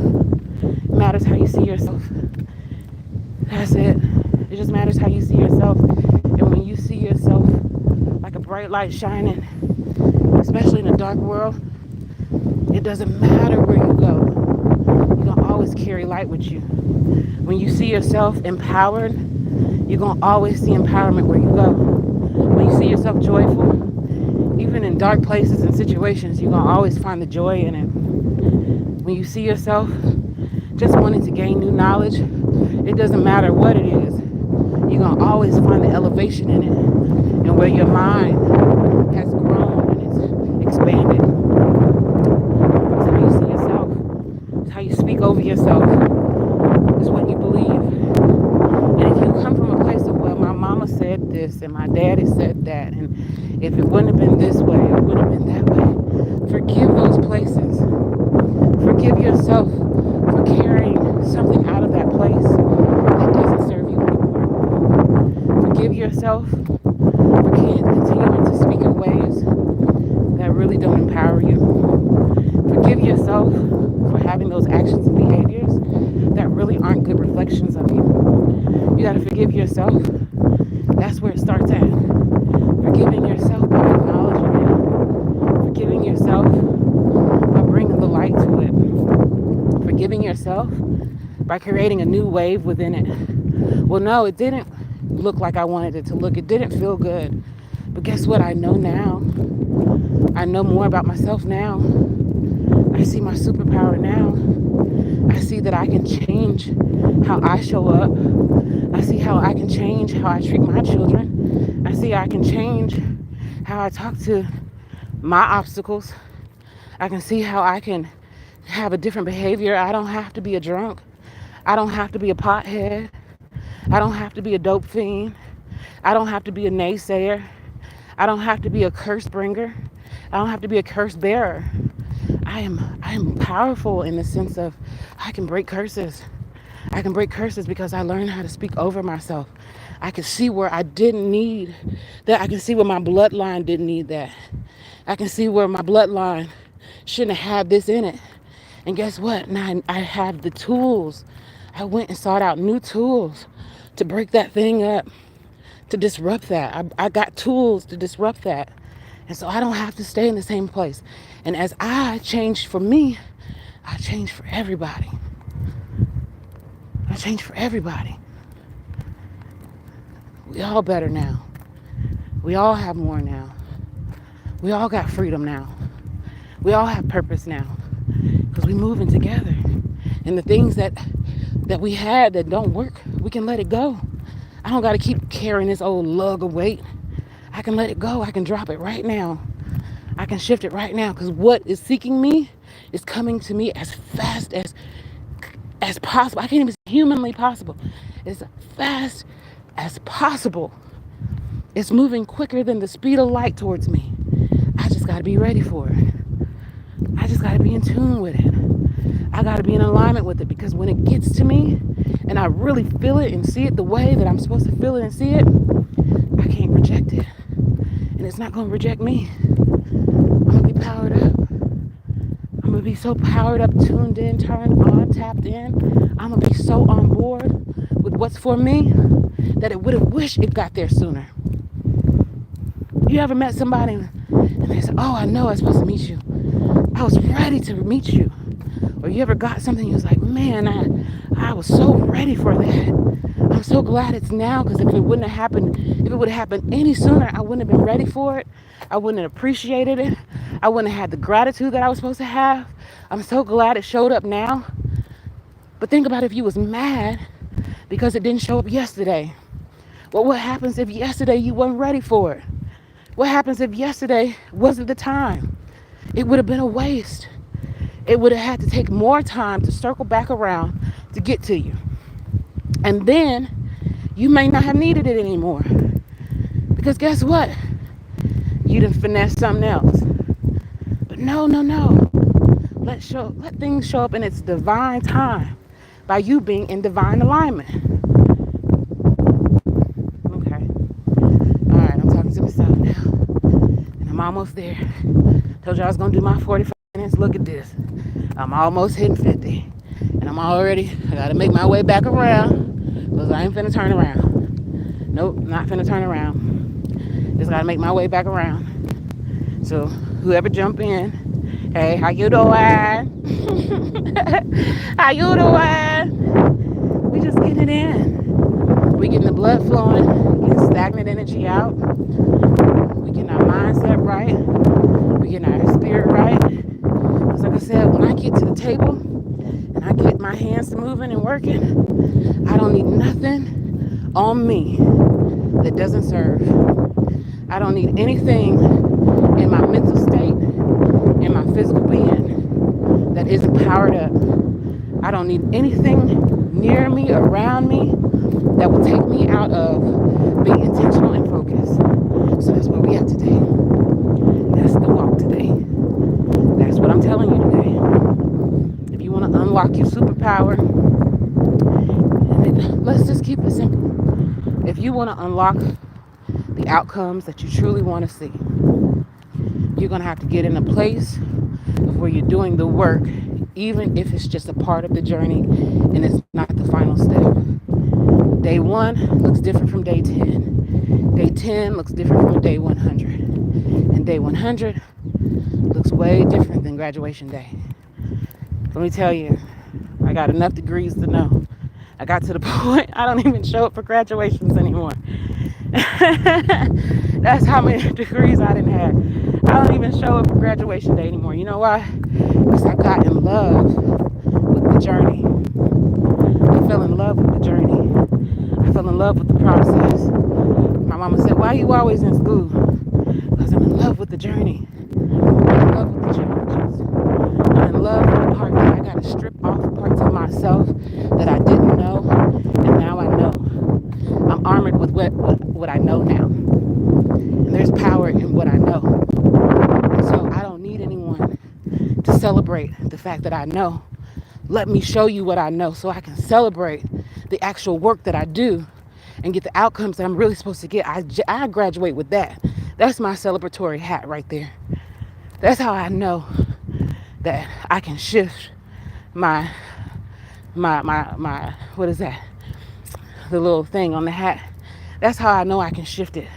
It matters how you see yourself. That's it. It just matters how you see yourself. And when you see yourself like a bright light shining, especially in a dark world, it doesn't matter where you go. You're going to always carry light with you. When you see yourself empowered, you're going to always see empowerment where you go. When you see yourself joyful, even in dark places and situations, you're going to always find the joy in it. When you see yourself just wanting to gain new knowledge, it doesn't matter what it is. You're going to always find the elevation in it. And where your mind has grown and it's expanded. It's how you see yourself. It's how you speak over yourself. It's what you believe. And if you come from a place of, well, my mama said this and my daddy said that, and if it wouldn't have been this way, it would have been that way. Forgive those places. Forgive yourself for carrying something out of that place that doesn't serve you anymore. Forgive yourself for continuing to speak in ways that really don't empower you. Forgive yourself for having those actions and behaviors that really aren't good reflections of you. You got to forgive yourself. That's where it starts at. Forgiving yourself by acknowledging it. Forgiving yourself by bringing the light to it. Forgiving yourself by creating a new wave within it. Well, no, it didn't look like I wanted it to look. It didn't feel good. But guess what? I know now. I know more about myself now. I see my superpower now. I see that I can change how I show up. I see how I can change how I treat my children. I see I can change how I talk to my obstacles. I can see how I can have a different behavior. I don't have to be a drunk. I don't have to be a pothead. I don't have to be a dope fiend. I don't have to be a naysayer. I don't have to be a curse bringer. I don't have to be a curse bearer. I am powerful in the sense of I can break curses. I can break curses because I learned how to speak over myself. I can see where I didn't need that. I can see where my bloodline didn't need that. I can see where my bloodline shouldn't have had this in it. And guess what? Now I have the tools. I went and sought out new tools to break that thing up, to disrupt that. I got tools to disrupt that. And so I don't have to stay in the same place. And as I change for me, I change for everybody. I change for everybody. We all better now. We all have more now. We all got freedom now. We all have purpose now. Because we moving together. And the things that we had that don't work, we can let it go. I don't got to keep carrying this old lug of weight. I can let it go. I can drop it right now. I can shift it right now. Because what is seeking me is coming to me as fast as possible. I can't even say humanly possible. As fast as possible. It's moving quicker than the speed of light towards me. I just got to be ready for it. I just got to be in tune with it. I got to be in alignment with it, because when it gets to me and I really feel it and see it the way that I'm supposed to feel it and see it, I can't reject it. And it's not going to reject me. I'm going to be powered up. I'm going to be so powered up, tuned in, turned on, tapped in. I'm going to be so on board with what's for me that it would have wished it got there sooner. You ever met somebody and they said, oh, I know I was supposed to meet you. I was ready to meet you. Or you ever got something you was like, man, I was so ready for that. I'm so glad it's now, because if it would have happened any sooner, I wouldn't have been ready for it. I wouldn't have appreciated it. I wouldn't have had the gratitude that I was supposed to have. I'm so glad it showed up now. But think about if you was mad because it didn't show up yesterday. Well, what happens if yesterday you wasn't ready for it? What happens if yesterday wasn't the time? It would have been a waste. It would have had to take more time to circle back around to get to you. And then you may not have needed it anymore. Because guess what? You done finessed something else. But no. Let things show up in its divine time by you being in divine alignment. Okay. All right, I'm talking to myself now. And I'm almost there. Told you I was going to do my 45 minutes. Look at this. I'm almost hitting 50. And I got to make my way back around, because I ain't finna turn around. Nope, not finna turn around. Just got to make my way back around. So whoever jump in, hey, how you doing? How you doing? We just getting it in. We getting the blood flowing, getting stagnant energy out. We getting our mindset right. We getting our spirit right. Because like I said, when I get to the table and I get my hands moving and working, I don't need nothing on me that doesn't serve. I don't need anything in my mental state, in my physical being, that isn't powered up. I don't need anything near me, around me, that will take me out of being intentional and focused. So that's where we at today. That's the walk today. That's what I'm telling you today. If you want to unlock your superpower, let's just keep it simple. If you want to unlock the outcomes that you truly want to see, you're going to have to get in a place of where you're doing the work, even if it's just a part of the journey and it's not the final step. Day 1 looks different from day 10. Day 10 looks different from day 100. And day 100 looks way different than graduation day. Let me tell you, I got enough degrees to know. I got to the point I don't even show up for graduations anymore. That's how many degrees I didn't have. I don't even show up for graduation day anymore. You know why? Because I got in love with the journey. I fell in love with the journey. I fell in love with the process. My mama said, why are you always in school? Because I'm in love with the journey. I'm in love with the challenges. I'm in love with the part that I got to strip off parts of myself that I didn't know, and now I know. celebrate the fact that I know. Let me show you what I know so I can celebrate the actual work that I do and get the outcomes that I'm really supposed to get. I graduate with that. That's my celebratory hat right there. That's how I know that I can shift my what is that? The little thing on the hat. That's how I know I can shift it.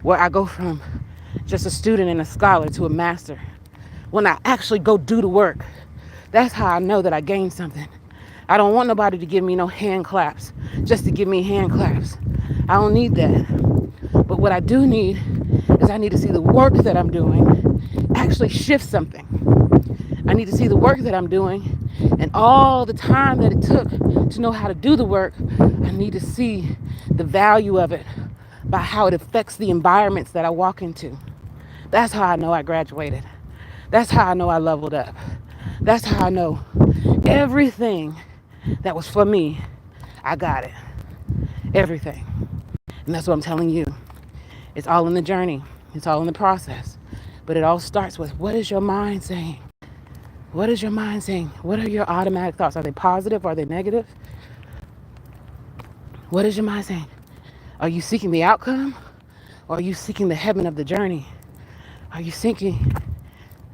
Where I go from just a student and a scholar to a master. When I actually go do the work, that's how I know that I gained something. I don't want nobody to give me no hand claps just to give me hand claps. I don't need that. But what I do need is I need to see the work that I'm doing actually shift something. I need to see the work that I'm doing and all the time that it took to know how to do the work. I need to see the value of it by how it affects the environments that I walk into. That's how I know I graduated. That's how I know I leveled up. That's how I know everything that was for me, I got it. Everything. And that's what I'm telling you. It's all in the journey. It's all in the process. But it all starts with, what is your mind saying? What is your mind saying? What are your automatic thoughts? Are they positive? Are they negative? What is your mind saying? Are you seeking the outcome? Or are you seeking the heaven of the journey? Are you seeking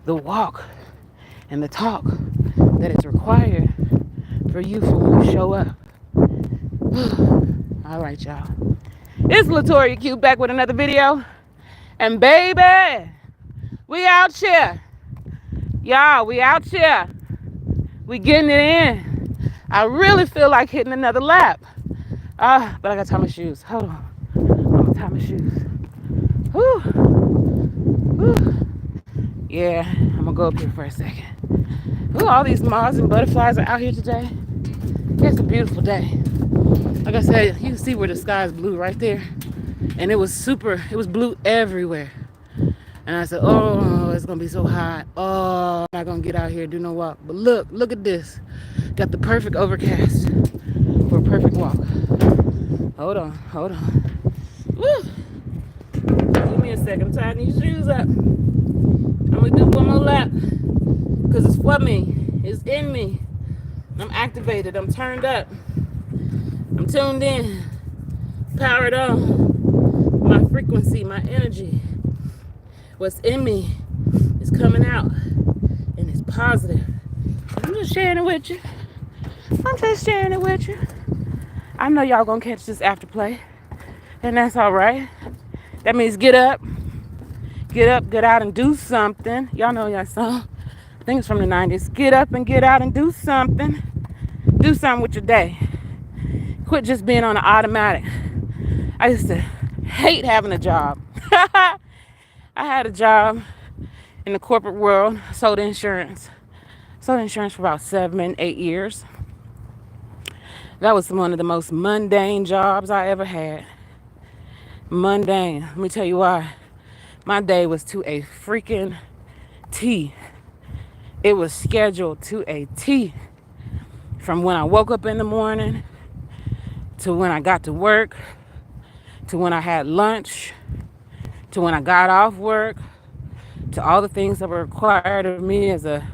the walk and the talk that is required for you for when you show up? All right, y'all. It's Latoria Q back with another video. And baby, we out here. Y'all, we out here. We getting it in. I really feel like hitting another lap. But I gotta tie my shoes. Hold on. I'm gonna tie my shoes. Whew. Whew. Yeah, I'm gonna go up here for a second. Ooh, all these moths and butterflies are out here today. It's a beautiful day. Like I said, you can see where the sky is blue right there. And it was blue everywhere. And I said, oh, it's gonna be so hot. Oh, I'm not gonna get out here and do no walk. But look at this. Got the perfect overcast for a perfect walk. Hold on. Woo! Give me a second. I'm tying these shoes up. I'm gonna do one more lap. Because it's for me. It's in me. I'm activated. I'm turned up. I'm tuned in. Powered on. My frequency, my energy. What's in me is coming out. And it's positive. I'm just sharing it with you. I know y'all gonna catch this afterplay. And that's alright. That means get up, get out and do something. Y'all know that song. I think it's from the 90s. Get up and get out and do something. Do something with your day. Quit just being on an automatic. I used to hate having a job. I had a job in the corporate world, sold insurance. Sold insurance for about 7-8 years. That was one of the most mundane jobs I ever had. Mundane. Let me tell you why. My day was to a freaking T. It was scheduled to a T. From when I woke up in the morning, to when I got to work, to when I had lunch, to when I got off work, to all the things that were required of me as a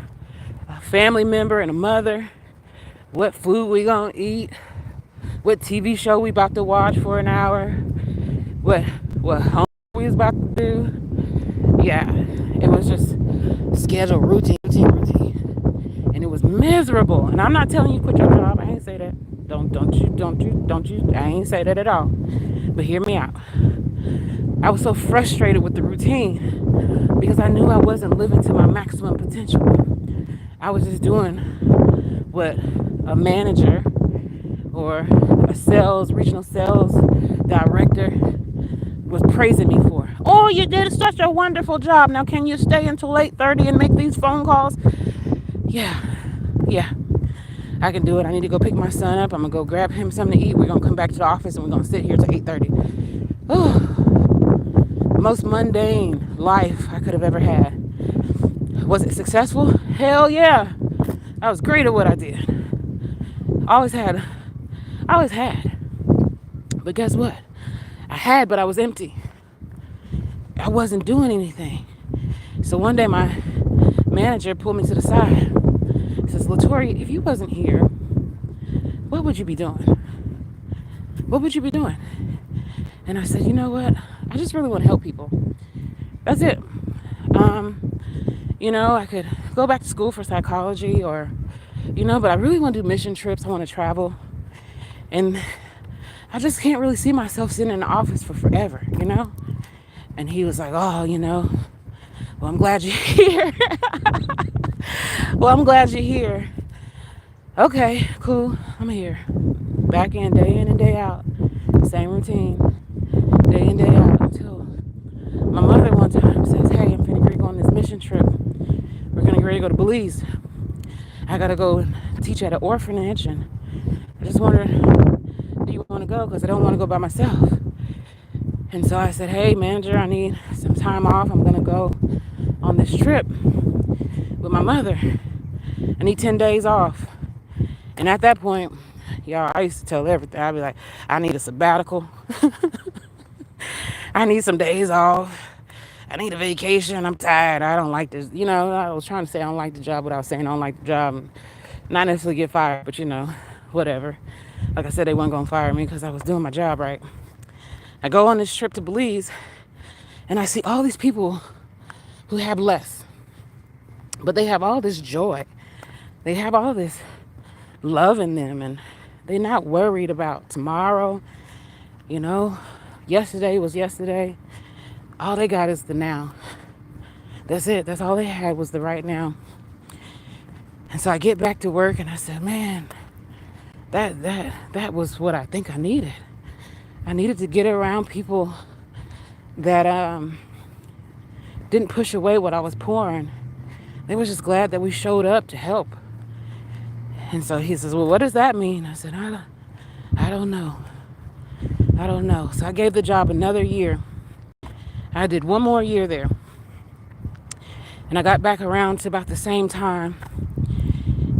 family member and a mother. What food we gonna eat, what TV show we about to watch for an hour, what home we was about to do. Yeah, it was just scheduled routine. And it was miserable. And I'm not telling you quit your job. I ain't say that. Don't you. I ain't say that at all. But hear me out. I was so frustrated with the routine because I knew I wasn't living to my maximum potential. I was just doing what a manager or a regional sales director was praising me for. Oh, you did such a wonderful job. Now can you stay until 8:30 and make these phone calls? Yeah, I can do it. I need to go pick my son up. I'm gonna go grab him something to eat. We're gonna come back to the office and we're gonna sit here till 8:30. Oh, most mundane life I could have ever had. Was it successful? Hell yeah. I was great at what I did. I always had. But guess what? I had, but I was empty. I wasn't doing anything. So one day my manager pulled me to the side. He says, Latoria, if you wasn't here, what would you be doing? What would you be doing? And I said, you know what? I just really want to help people. That's it. I could go back to school for psychology but I really want to do mission trips. I want to travel. And I just can't really see myself sitting in the office for forever. And he was like, oh, well, I'm glad you're here. Well, I'm glad you're here. Okay, cool. I'm here. Back in and day out. Same routine. Day in, day out. Until my mother one time says, hey, I'm finna go on this mission trip. We're gonna get ready to go to Belize. I gotta go teach at an orphanage, and I just wondered, do you want to go? Because I don't want to go by myself. And so I said, hey, manager, I need some time off. I'm gonna go on this trip with my mother. I need 10 days off. And at that point, y'all, I used to tell everything. I'd be like, I need a sabbatical. I need some days off. I need a vacation. I'm tired. I don't like this. I was trying to say I don't like the job without saying I don't like the job. Not necessarily get fired, but whatever. Like I said, they weren't going to fire me because I was doing my job right. I go on this trip to Belize, and I see all these people who have less. But they have all this joy. They have all this love in them, and they're not worried about tomorrow. Yesterday was yesterday. All they got is the now. That's it. That's all they had was the right now. And so I get back to work, and I said, man, that was what I think I needed. I needed to get around people that didn't push away what I was pouring. They were just glad that we showed up to help. And so he says, well, what does that mean? I said, I don't know. I don't know. So I gave the job another year. I did one more year there. And I got back around to about the same time.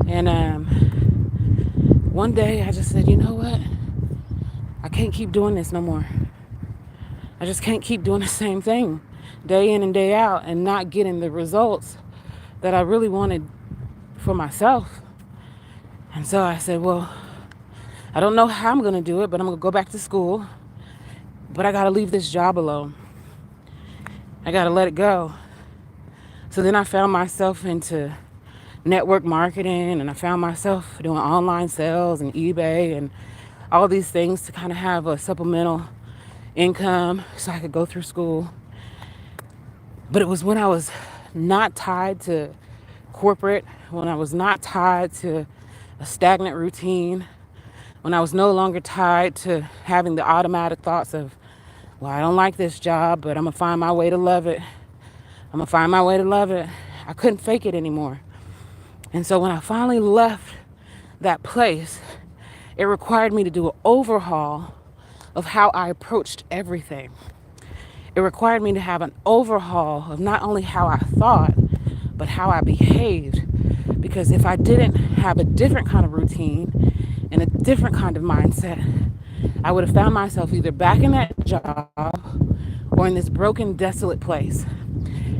And one day I just said, you know what? I can't keep doing this no more. I just can't keep doing the same thing day in and day out and not getting the results that I really wanted for myself. And so I said, well, I don't know how I'm going to do it, but I'm going to go back to school. But I got to leave this job alone. I got to let it go. So then I found myself into network marketing, and I found myself doing online sales and eBay and all these things to kind of have a supplemental income so I could go through school. But it was when I was not tied to corporate, when I was not tied to a stagnant routine, when I was no longer tied to having the automatic thoughts of, well, I don't like this job, but I'm going to find my way to love it. I'm going to find my way to love it. I couldn't fake it anymore. And so when I finally left that place, it required me to do an overhaul of how I approached everything. It required me to have an overhaul of not only how I thought, but how I behaved. Because if I didn't have a different kind of routine and a different kind of mindset, I would have found myself either back in that job or in this broken, desolate place.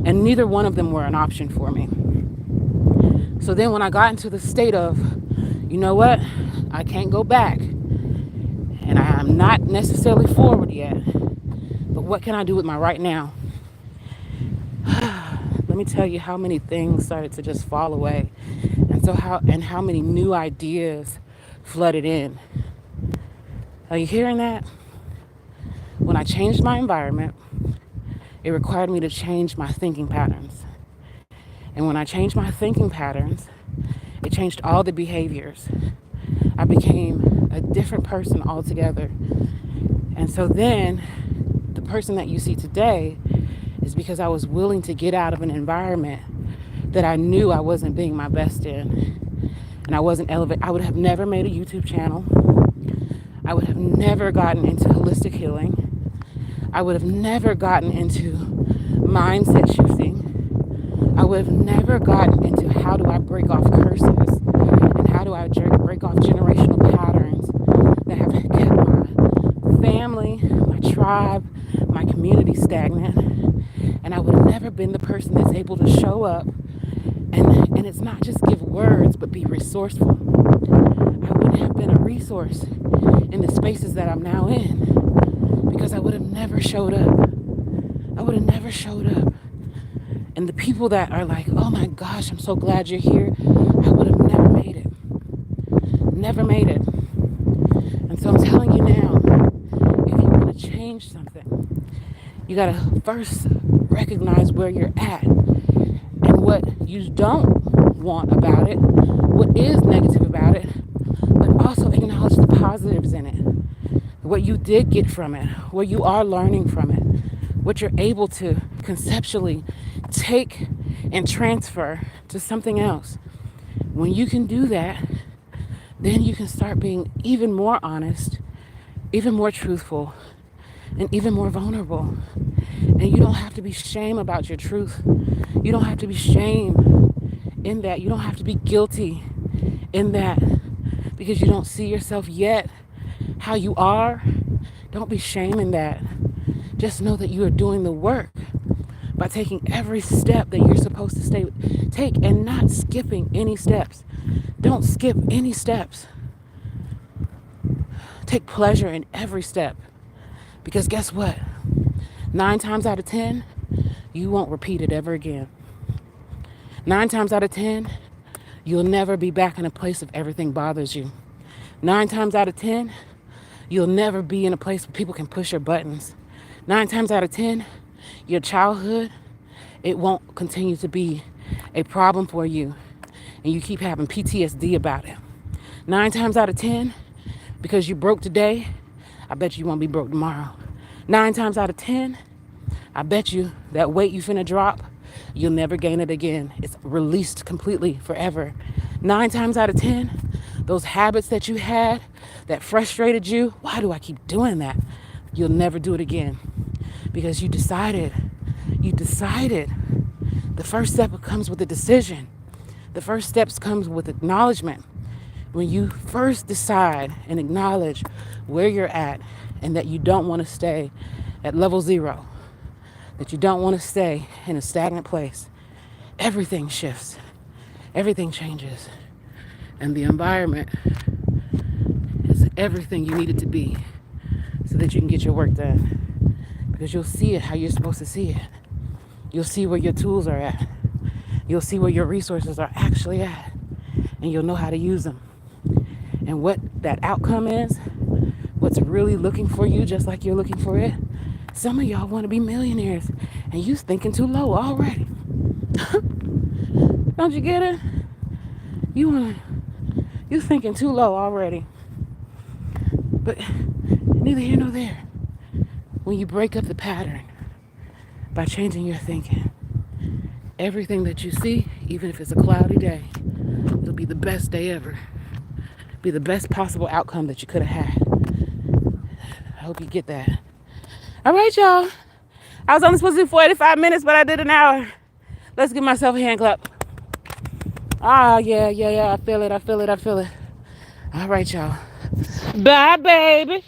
And neither one of them were an option for me. So then when I got into the state of, you know what, I can't go back. And I'm not necessarily forward yet. But what can I do with my right now? Let me tell you how many things started to just fall away. And how many new ideas flooded in. Are you hearing that? When I changed my environment, it required me to change my thinking patterns. And when I changed my thinking patterns, it changed all the behaviors. I became a different person altogether. And so then, the person that you see today is because I was willing to get out of an environment that I knew I wasn't being my best in. And I wasn't elevated. I would have never made a YouTube channel. I would have never gotten into holistic healing. I would have never gotten into mindset shifting. I would have never gotten into how do I break off curses and how do I break off generational patterns that have kept my family, my tribe, my community stagnant. And I would have never been the person that's able to show up And it's not just give words, but be resourceful. I wouldn't have been a resource in the spaces that I'm now in because I would have never showed up. I would have never showed up. And the people that are like, oh my gosh, I'm so glad you're here, I would have never made it. Never made it. And so I'm telling you now, if you want to change something, you got to first recognize where you're at and what you don't want about it, what is negative about it, but also acknowledge the positives in it, what you did get from it, what you are learning from it, what you're able to conceptually take and transfer to something else. When you can do that, then you can start being even more honest, even more truthful, and even more vulnerable. And you don't have to be shame about your truth. You don't have to be shame in that. You don't have to be guilty in that because you don't see yourself yet how you are. Don't be shame in that. Just know that you are doing the work by taking every step that you're supposed to take and not skipping any steps. Don't skip any steps. Take pleasure in every step. Because guess what? 9 times out of 10, you won't repeat it ever again. 9 times out of 10, you'll never be back in a place of everything bothers you. 9 times out of 10, you'll never be in a place where people can push your buttons. 9 times out of 10, your childhood, it won't continue to be a problem for you. And you keep having PTSD about it. 9 times out of 10, because you broke today, I bet you won't be broke tomorrow. 9 times out of 10, I bet you that weight you finna drop, you'll never gain it again. It's released completely forever. 9 times out of 10, those habits that you had that frustrated you, why do I keep doing that? You'll never do it again because you decided. The first step comes with a decision. The first steps comes with acknowledgement. When you first decide and acknowledge where you're at and that you don't want to stay at level 0, that you don't want to stay in a stagnant place, everything shifts, everything changes, and the environment is everything you need it to be so that you can get your work done. Because you'll see it how you're supposed to see it. You'll see where your tools are at. You'll see where your resources are actually at, and you'll know how to use them. And what that outcome is, what's really looking for you just like you're looking for it. Some of y'all want to be millionaires and you thinking too low already. Don't you get it? You thinking too low already. But neither here nor there. When you break up the pattern by changing your thinking, everything that you see, even if it's a cloudy day, it'll be the best day ever. Be the best possible outcome that you could have had. I hope you get that. All right, y'all. I was only supposed to do 45 minutes, but I did an hour. Let's give myself a hand clap. Ah, yeah. I feel it. All right, y'all. Bye, baby.